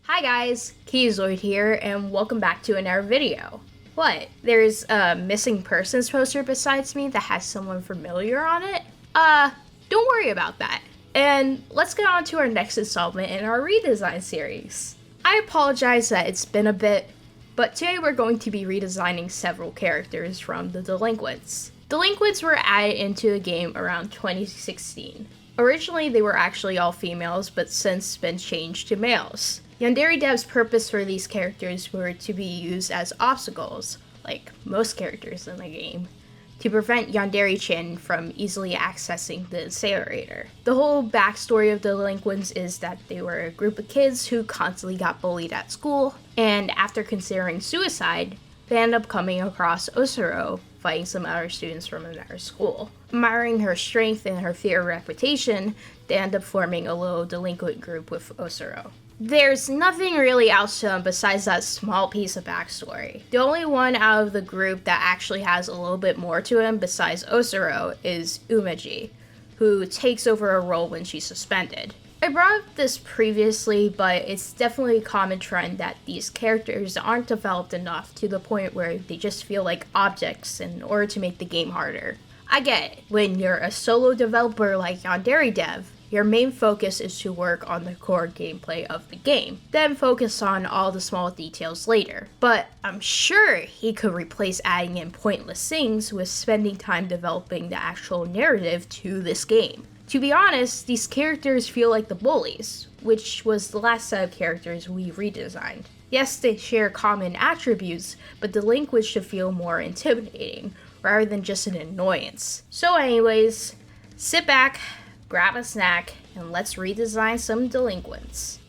Hi guys, Keyzoid here, and welcome back to another video. What? There's a missing persons poster besides me that has someone familiar on it? Don't worry about that. And let's get on to our next installment in our redesign series. I apologize that it's been a bit, but today we're going to be redesigning several characters from the Delinquents. Delinquents were added into the game around 2016. Originally, they were actually all females, but since been changed to males. Yandere dev's purpose for these characters were to be used as obstacles, like most characters in the game, to prevent Yandere-chan from easily accessing the incinerator. The whole backstory of the Delinquents is that they were a group of kids who constantly got bullied at school, and after considering suicide, they end up coming across Osoro, fighting some other students from another school. Admiring her strength and her fair reputation, they end up forming a little delinquent group with Osoro. There's nothing really else to them besides that small piece of backstory. The only one out of the group that actually has a little bit more to him besides Osoro is Umeji, who takes over a role when she's suspended. I brought up this previously, but it's definitely a common trend that these characters aren't developed enough to the point where they just feel like objects in order to make the game harder. I get it. When you're a solo developer like Yandere Dev, your main focus is to work on the core gameplay of the game, then focus on all the small details later. But I'm sure he could replace adding in pointless things with spending time developing the actual narrative to this game. To be honest, these characters feel like the bullies, which was the last set of characters we redesigned. Yes, they share common attributes, but delinquents should feel more intimidating, rather than just an annoyance. So anyways, sit back, grab a snack, and let's redesign some delinquents.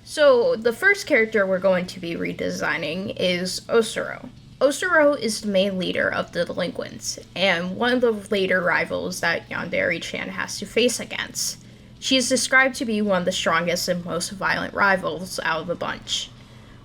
So the first character we're going to be redesigning is Osoro. Osoro is the main leader of the delinquents, and one of the later rivals that Yandere-chan has to face against. She is described to be one of the strongest and most violent rivals out of the bunch.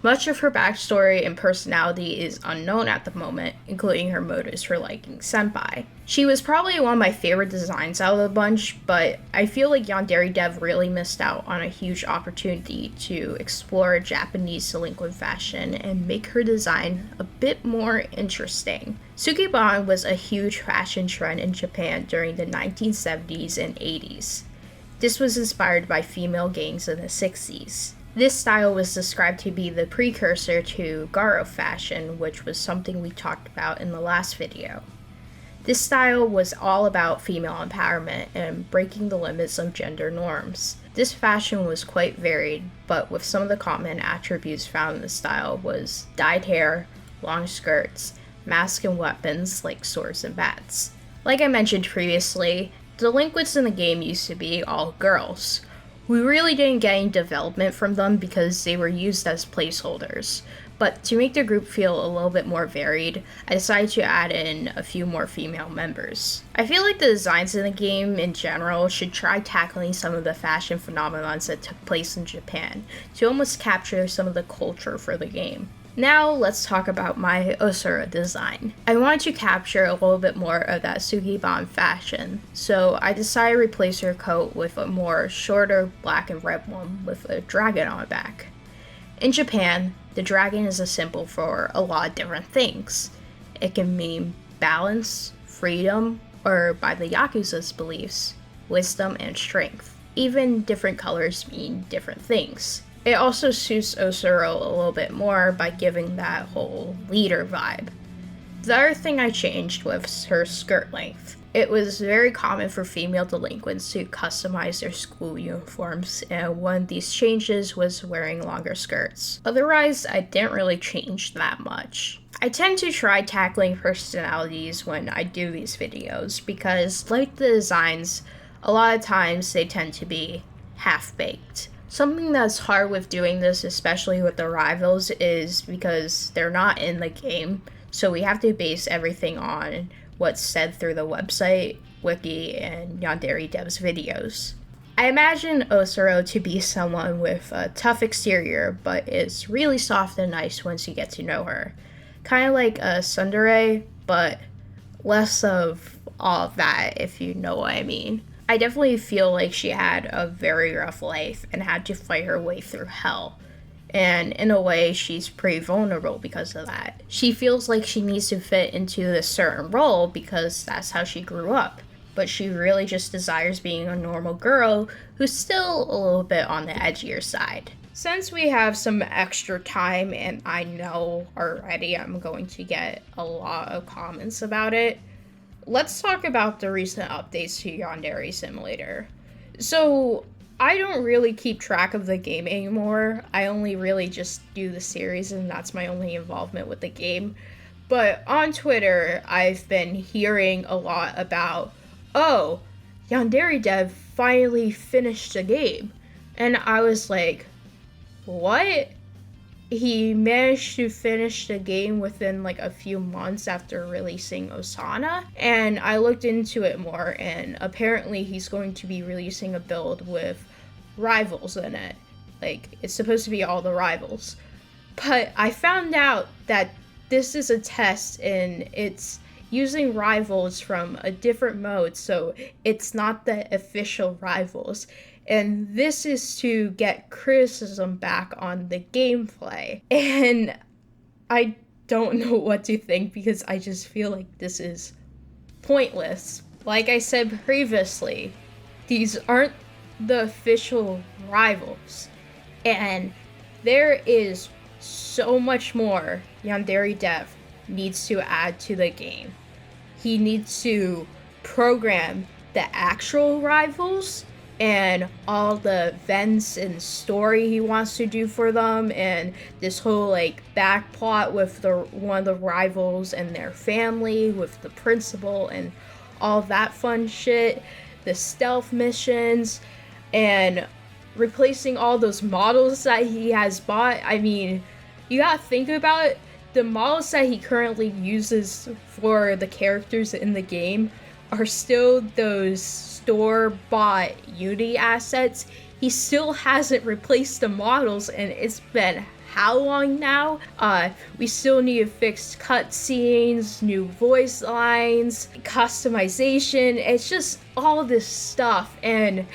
Much of her backstory and personality is unknown at the moment, including her motives for liking Senpai. She was probably one of my favorite designs out of the bunch, but I feel like Yandere Dev really missed out on a huge opportunity to explore Japanese delinquent fashion and make her design a bit more interesting. Sukeban was a huge fashion trend in Japan during the 1970s and 80s. This was inspired by female gangs in the 60s. This style was described to be the precursor to Garo fashion, which was something we talked about in the last video. This style was all about female empowerment and breaking the limits of gender norms. This fashion was quite varied, but with some of the common attributes found in the style was dyed hair, long skirts, masks and weapons like swords and bats. Like I mentioned previously, delinquents in the game used to be all girls. We really didn't get any development from them because they were used as placeholders, but to make the group feel a little bit more varied, I decided to add in a few more female members. I feel like the designs in the game in general should try tackling some of the fashion phenomena that took place in Japan to almost capture some of the culture for the game. Now let's talk about my Osoro design. I wanted to capture a little bit more of that Sukeban fashion, so I decided to replace her coat with a more shorter black and red one with a dragon on the back. In Japan, the dragon is a symbol for a lot of different things. It can mean balance, freedom, or by the Yakuza's beliefs, wisdom and strength. Even different colors mean different things. It also suits Osoro a little bit more by giving that whole leader vibe. The other thing I changed was her skirt length. It was very common for female delinquents to customize their school uniforms, and one of these changes was wearing longer skirts. Otherwise, I didn't really change that much. I tend to try tackling personalities when I do these videos because, like the designs, a lot of times they tend to be half-baked. Something that's hard with doing this, especially with the rivals, is because they're not in the game, so we have to base everything on what's said through the website, wiki, and Yandere Dev's videos. I imagine Osoro to be someone with a tough exterior, but is really soft and nice once you get to know her. Kind of like a tsundere, but less of all of that, if you know what I mean. I I definitely feel like she had a very rough life and had to fight her way through hell. And in a way, she's pretty vulnerable because of that. She feels like she needs to fit into this certain role because that's how she grew up. But she really just desires being a normal girl who's still a little bit on the edgier side. Since we have some extra time, and I know already I'm going to get a lot of comments about it, let's talk about the recent updates to Yandere Simulator. So, I don't really keep track of the game anymore. I only really just do the series, and that's my only involvement with the game. But on Twitter, I've been hearing a lot about, oh, Yandere Dev finally finished the game. And I was like, what? He managed to finish the game within like a few months after releasing Osana, and I looked into it more, and apparently he's going to be releasing a build with rivals in it. Like, it's supposed to be all the rivals. But I found out that this is a test and it's using rivals from a different mode, so it's not the official rivals. And this is to get criticism back on the gameplay. And I don't know what to think because I just feel like this is pointless. Like I said previously, these aren't the official rivals. And there is so much more Yandere Dev needs to add to the game. He needs to program the actual rivals and all the events and story he wants to do for them, and this whole like back plot with one of the rivals and their family with the principal and all that fun shit, the stealth missions, and replacing all those models that he has bought. I mean, you gotta think about it. The models that he currently uses for the characters in the game are still those store-bought Unity assets. He still hasn't replaced the models, and it's been how long now? We still need to fix cutscenes, new voice lines, customization. It's just all this stuff, and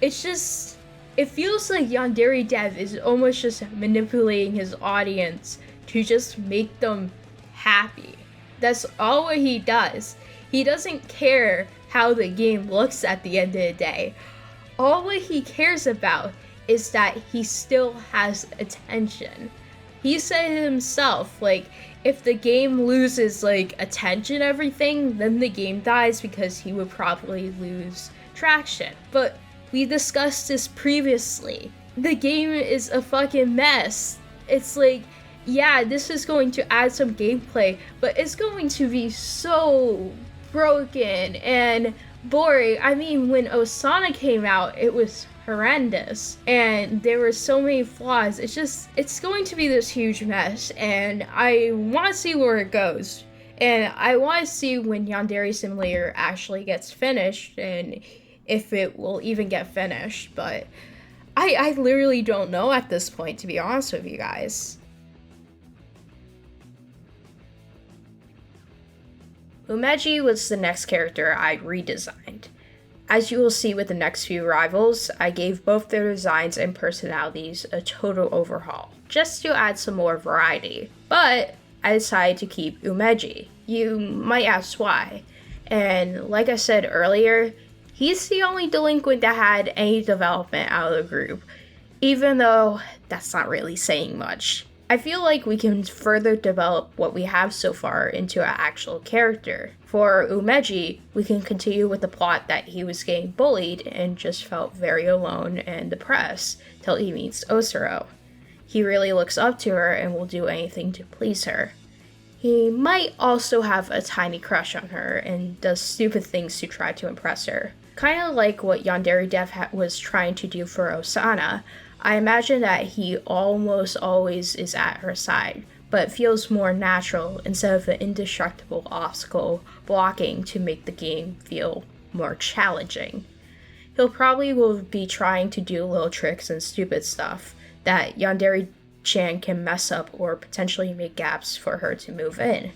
it's just, it feels like Yandere Dev is almost just manipulating his audience to just make them happy. That's all what he does. He doesn't care how the game looks at the end of the day. All what he cares about is that he still has attention. He said it himself, like, if the game loses, like, attention and everything, then the game dies because he would probably lose traction. But we discussed this previously. The game is a fucking mess. It's like, yeah, this is going to add some gameplay, but it's going to be so broken and boring. I mean, when Osana came out, it was horrendous and there were so many flaws. It's going to be this huge mess, and I want to see where it goes. And I want to see when Yandere Simulator actually gets finished and if it will even get finished. But I literally don't know at this point, to be honest with you guys. Umeji was the next character I redesigned. As you will see with the next few rivals, I gave both their designs and personalities a total overhaul, just to add some more variety. But I decided to keep Umeji. You might ask why. And like I said earlier, he's the only delinquent that had any development out of the group, even though that's not really saying much. I feel like we can further develop what we have so far into an actual character. For Umeji, we can continue with the plot that he was getting bullied and just felt very alone and depressed till he meets Osoro. He really looks up to her and will do anything to please her. He might also have a tiny crush on her and does stupid things to try to impress her. Kind of like what Yandere Dev was trying to do for Osana. I imagine that he almost always is at her side, but feels more natural instead of an indestructible obstacle blocking to make the game feel more challenging. He'll probably will be trying to do little tricks and stupid stuff that Yandere-chan can mess up or potentially make gaps for her to move in.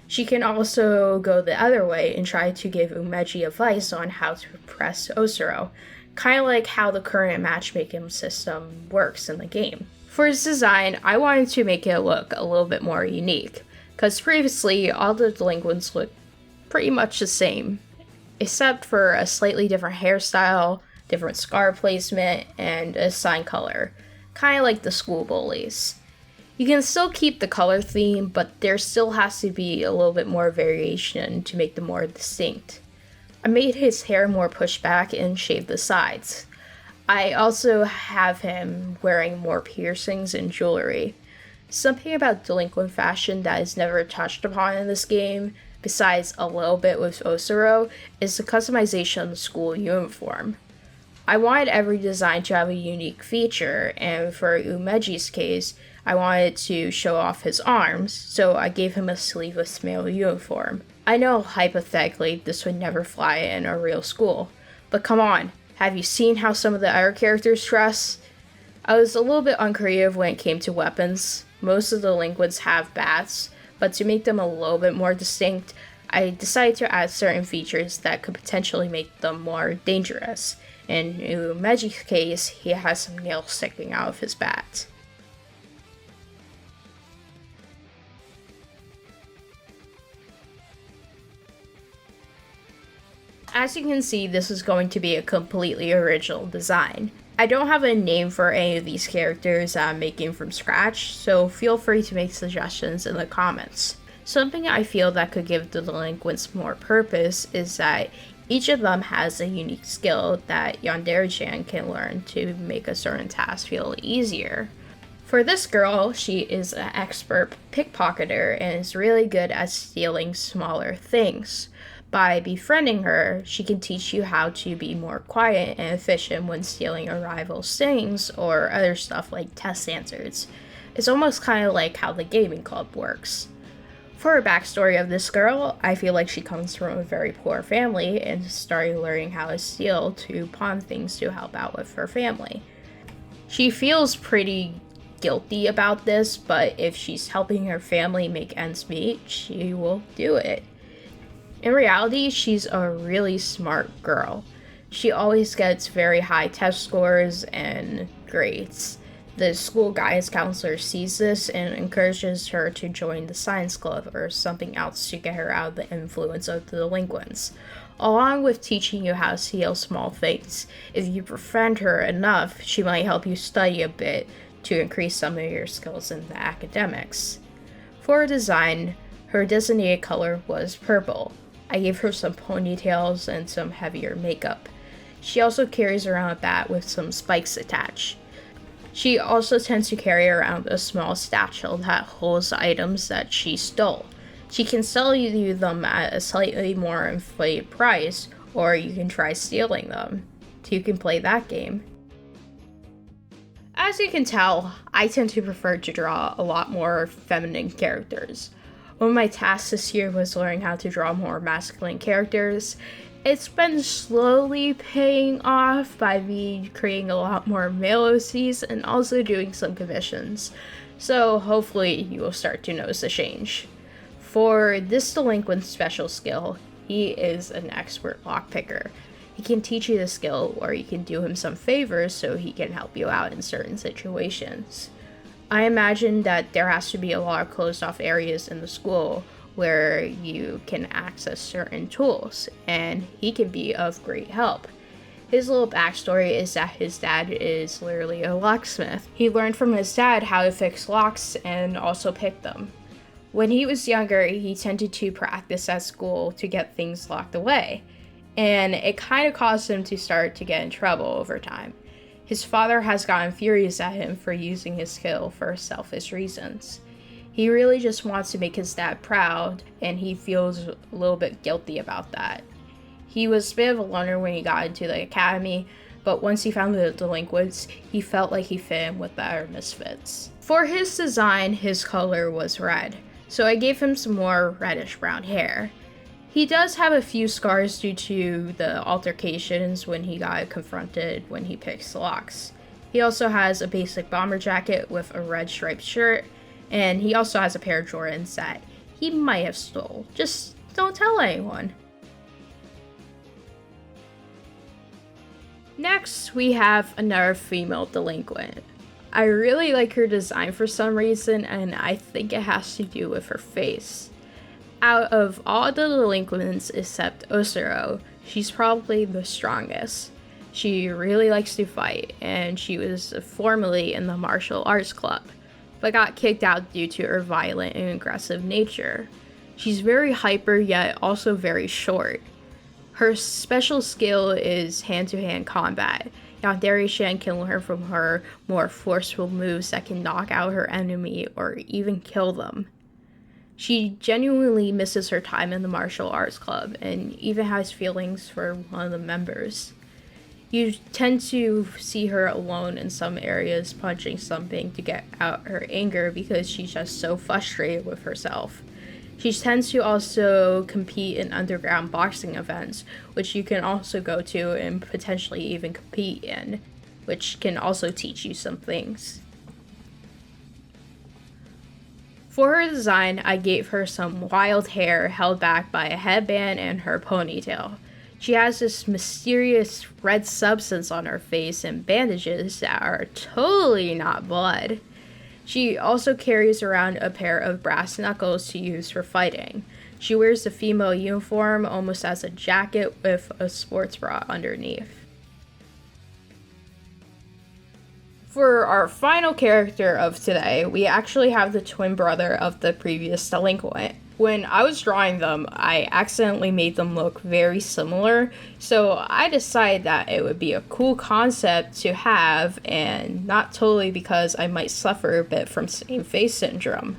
She can also go the other way and try to give Umeji advice on how to impress Osoro, kind of like how the current matchmaking system works in the game. For his design, I wanted to make it look a little bit more unique, because previously all the delinquents looked pretty much the same, except for a slightly different hairstyle, different scar placement, and a sign color, kind of like the school bullies. You can still keep the color theme, but there still has to be a little bit more variation to make them more distinct. I made his hair more pushed back and shaved the sides. I also have him wearing more piercings and jewelry. Something about delinquent fashion that is never touched upon in this game, besides a little bit with Osoro, is the customization of the school uniform. I wanted every design to have a unique feature, and for Umeji's case, I wanted to show off his arms, so I gave him a sleeveless male uniform. I know hypothetically this would never fly in a real school, but come on, have you seen how some of the other characters dress? I was a little bit uncreative when it came to weapons. Most of the delinquents have bats, but to make them a little bit more distinct, I decided to add certain features that could potentially make them more dangerous. In Umeji's case, he has some nails sticking out of his bat. As you can see, this is going to be a completely original design. I don't have a name for any of these characters that I'm making from scratch, so feel free to make suggestions in the comments. Something I feel that could give the delinquents more purpose is that each of them has a unique skill that Yandere-chan can learn to make a certain task feel easier. For this girl, she is an expert pickpocketer and is really good at stealing smaller things. By befriending her, she can teach you how to be more quiet and efficient when stealing a rival's things or other stuff like test answers. It's almost kind of like how the gaming club works. For a backstory of this girl, I feel like she comes from a very poor family and started learning how to steal to pawn things to help out with her family. She feels pretty guilty about this, but if she's helping her family make ends meet, she will do it. In reality, she's a really smart girl. She always gets very high test scores and grades. The school guidance counselor sees this and encourages her to join the science club or something else to get her out of the influence of the delinquents, along with teaching you how to steal small things. If you befriend her enough, she might help you study a bit to increase some of your skills in the academics. For her design, her designated color was purple. I gave her some ponytails and some heavier makeup. She also carries around a bat with some spikes attached. She also tends to carry around a small satchel that holds items that she stole. She can sell you them at a slightly more inflated price, or you can try stealing them. You can play that game. As you can tell, I tend to prefer to draw a lot more feminine characters. One of my tasks this year was learning how to draw more masculine characters. It's been slowly paying off by me creating a lot more male OCs and also doing some commissions. So hopefully you will start to notice a change. For this delinquent special skill, he is an expert lockpicker. He can teach you the skill, or you can do him some favors so he can help you out in certain situations. I imagine that there has to be a lot of closed off areas in the school where you can access certain tools, and he can be of great help. His little backstory is that his dad is literally a locksmith. He learned from his dad how to fix locks and also pick them. When he was younger, he tended to practice at school to get things locked away, and it kind of caused him to start to get in trouble over time. His father has gotten furious at him for using his skill for selfish reasons. He really just wants to make his dad proud, and he feels a little bit guilty about that. He was a bit of a loner when he got into the academy, but once he found the delinquents, he felt like he fit in with the other misfits. For his design, his color was red, so I gave him some more reddish brown hair. He does have a few scars due to the altercations when he got confronted when he picks locks. He also has a basic bomber jacket with a red striped shirt, and he also has a pair of Jordans that he might have stole. Just don't tell anyone. Next, we have another female delinquent. I really like her design for some reason, and I think it has to do with her face. Out of all the delinquents except Osoro, she's probably the strongest. She really likes to fight, and she was formerly in the martial arts club, but got kicked out due to her violent and aggressive nature. She's very hyper, yet also very short. Her special skill is hand-to-hand combat. Yandere can learn from her more forceful moves that can knock out her enemy or even kill them. She genuinely misses her time in the martial arts club and even has feelings for one of the members. You tend to see her alone in some areas punching something to get out her anger because she's just so frustrated with herself. She tends to also compete in underground boxing events, which you can also go to and potentially even compete in, which can also teach you some things. For her design, I gave her some wild hair held back by a headband and her ponytail. She has this mysterious red substance on her face and bandages that are totally not blood. She also carries around a pair of brass knuckles to use for fighting. She wears the female uniform almost as a jacket with a sports bra underneath. For our final character of today, we actually have the twin brother of the previous delinquent. When I was drawing them, I accidentally made them look very similar, so I decided that it would be a cool concept to have, and not totally because I might suffer a bit from same face syndrome.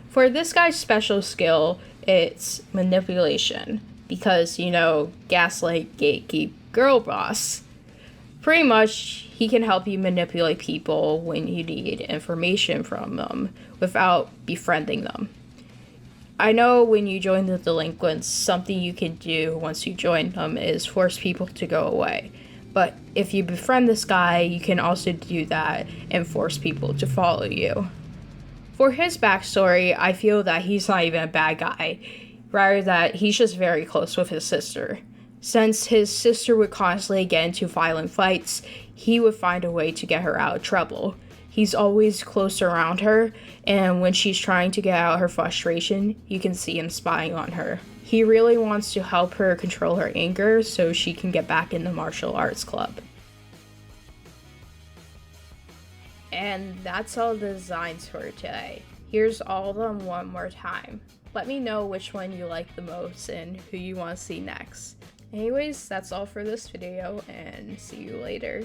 For this guy's special skill, it's manipulation, because, gaslight, gatekeep, girl boss. Pretty much, he can help you manipulate people when you need information from them without befriending them. I know when you join the delinquents, something you can do once you join them is force people to go away. But if you befriend this guy, you can also do that and force people to follow you. For his backstory, I feel that he's not even a bad guy, rather that he's just very close with his sister. Since his sister would constantly get into violent fights, he would find a way to get her out of trouble. He's always close around her, and when she's trying to get out her frustration, you can see him spying on her. He really wants to help her control her anger so she can get back in the martial arts club. And that's all the designs for today. Here's all of them one more time. Let me know which one you like the most and who you want to see next. Anyways, that's all for this video, and see you later.